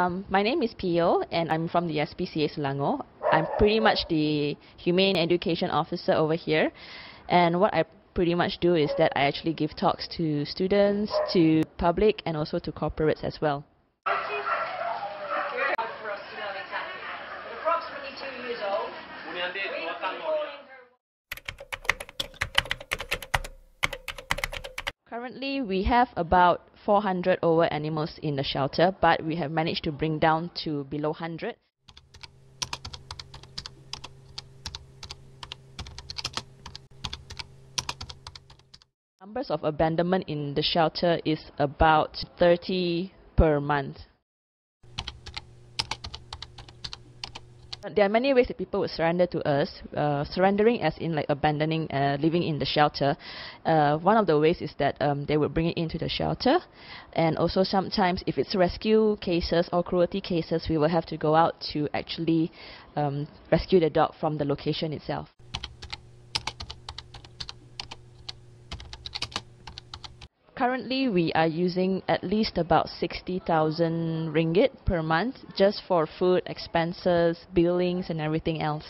My name is Pio, and I'm from the SPCA Selangor. I'm pretty much the Humane Education Officer over here. And what I pretty much do is that I actually give talks to students, to public, and also to corporates as well. Approximately 2 years old. Currently, we have about 400 over animals in the shelter, but we have managed to bring down to below 100. Numbers of abandonment in the shelter is about 30 per month. There are many ways that people would surrender to us. Surrendering as in like abandoning, living in the shelter. One of the ways is that they would bring it into the shelter. And also sometimes if it's rescue cases or cruelty cases, we will have to go out to actually rescue the dog from the location itself. Currently, we are using at least about 60,000 ringgit per month just for food, expenses, billings, and everything else.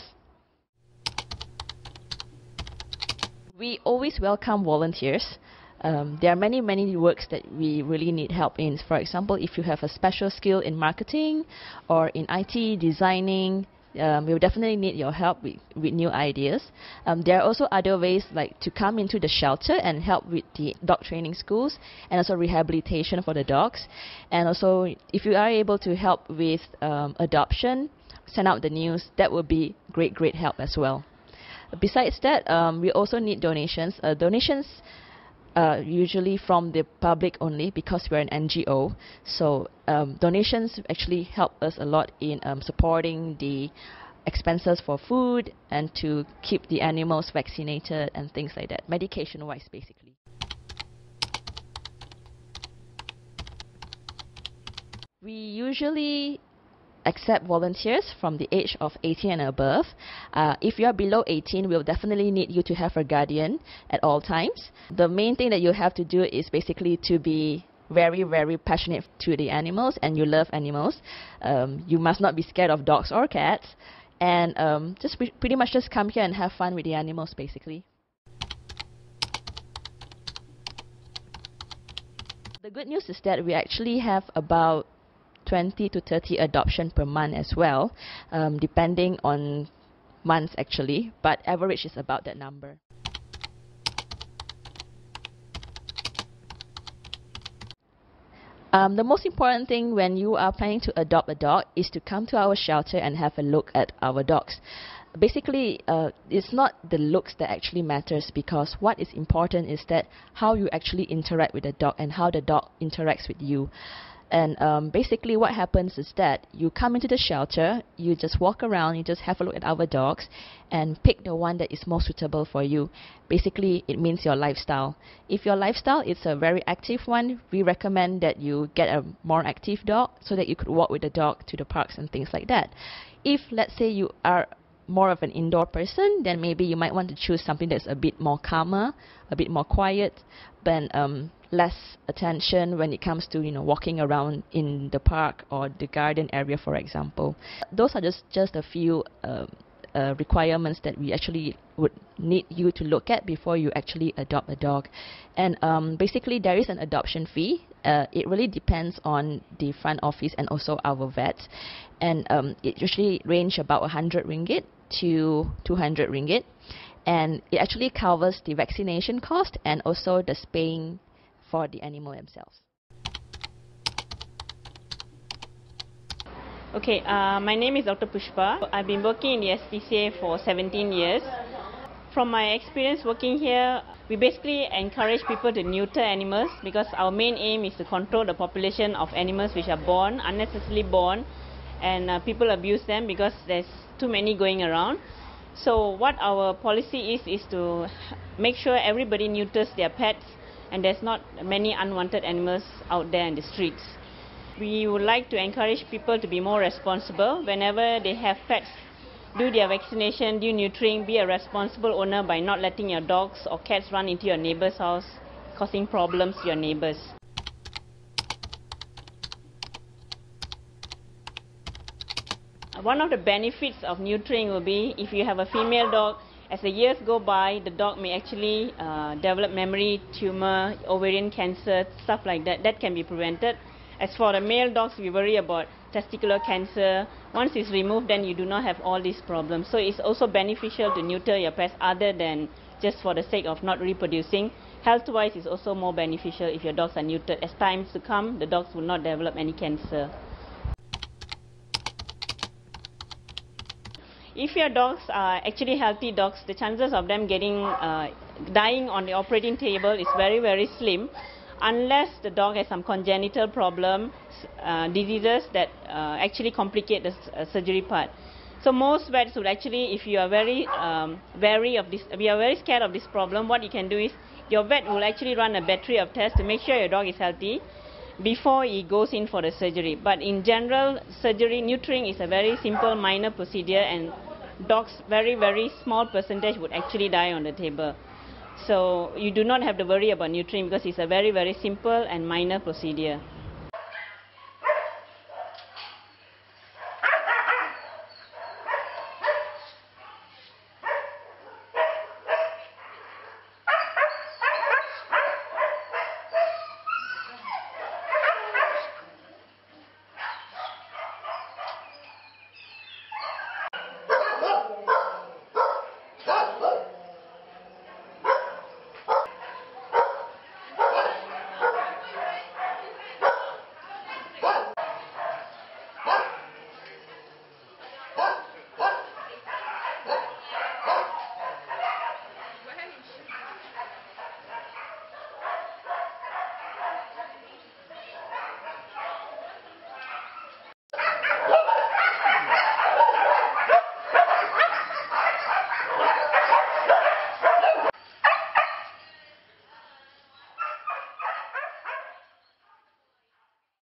We always welcome volunteers. There are many works that we really need help in. For example, if you have a special skill in marketing or in IT, designing, we will definitely need your help with new ideas. There are also other ways like to come into the shelter and help with the dog training schools and also rehabilitation for the dogs. And also if you are able to help with adoption, send out the news, that would be great help as well. Besides that, we also need donations. Donations usually from the public only because we're an NGO. So donations actually help us a lot in supporting the expenses for food and to keep the animals vaccinated and things like that, medication-wise basically. We usually accept volunteers from the age of 18 and above. If you are below 18, we'll definitely need you to have a guardian at all times. The main thing that you have to do is basically to be very passionate to the animals and you love animals. You must not be scared of dogs or cats, and just pretty much just come here and have fun with the animals basically. The good news is that we actually have about 20 to 30 adoption per month as well, depending on months actually, but average is about that number. The most important thing when you are planning to adopt a dog is to come to our shelter and have a look at our dogs. Basically, it's not the looks that actually matters, because what is important is that how you actually interact with the dog and how the dog interacts with you. And basically what happens is that you come into the shelter, you just walk around, you just have a look at our dogs and pick the one that is most suitable for you. Basically, it means your lifestyle. If your lifestyle is a very active one, we recommend that you get a more active dog so that you could walk with the dog to the parks and things like that. If, let's say, you are more of an indoor person, then maybe you might want to choose something that's a bit more calmer, a bit more quiet, but less attention when it comes to walking around in the park or the garden area, for example. Those are just a few requirements that we actually would need you to look at before you actually adopt a dog. And basically there is an adoption fee. It really depends on the front office and also our vets, and it usually range about 100 ringgit to 200 ringgit, and it actually covers the vaccination cost and also the spaying for the animal themselves. Okay, my name is Dr. Pushpa. I've been working in the SPCA for 17 years. From my experience working here, we basically encourage people to neuter animals because our main aim is to control the population of animals which are born, unnecessarily born, and people abuse them because there's too many going around. So what our policy is to make sure everybody neuters their pets and there's not many unwanted animals out there in the streets. We would like to encourage people to be more responsible. Whenever they have pets, do their vaccination, do neutering, be a responsible owner by not letting your dogs or cats run into your neighbor's house, causing problems to your neighbors. One of the benefits of neutering will be if you have a female dog, as the years go by, the dog may actually develop memory tumor, ovarian cancer, stuff like that. That can be prevented. As for the male dogs, we worry about testicular cancer. Once it's removed, then you do not have all these problems. So it's also beneficial to neuter your pets other than just for the sake of not reproducing. Health-wise, it's also more beneficial if your dogs are neutered. As times to come, the dogs will not develop any cancer. If your dogs are actually healthy dogs, the chances of them dying on the operating table is very, very slim, unless the dog has some congenital problem, diseases that actually complicate the surgery part. So most vets would actually, if you are very wary of this, if you are very scared of this problem, what you can do is your vet will actually run a battery of tests to make sure your dog is healthy before he goes in for the surgery. But in general, surgery, neutering is a very simple, minor procedure, and dogs, very, very small percentage would actually die on the table. So you do not have to worry about neutering because it's a very, very simple and minor procedure.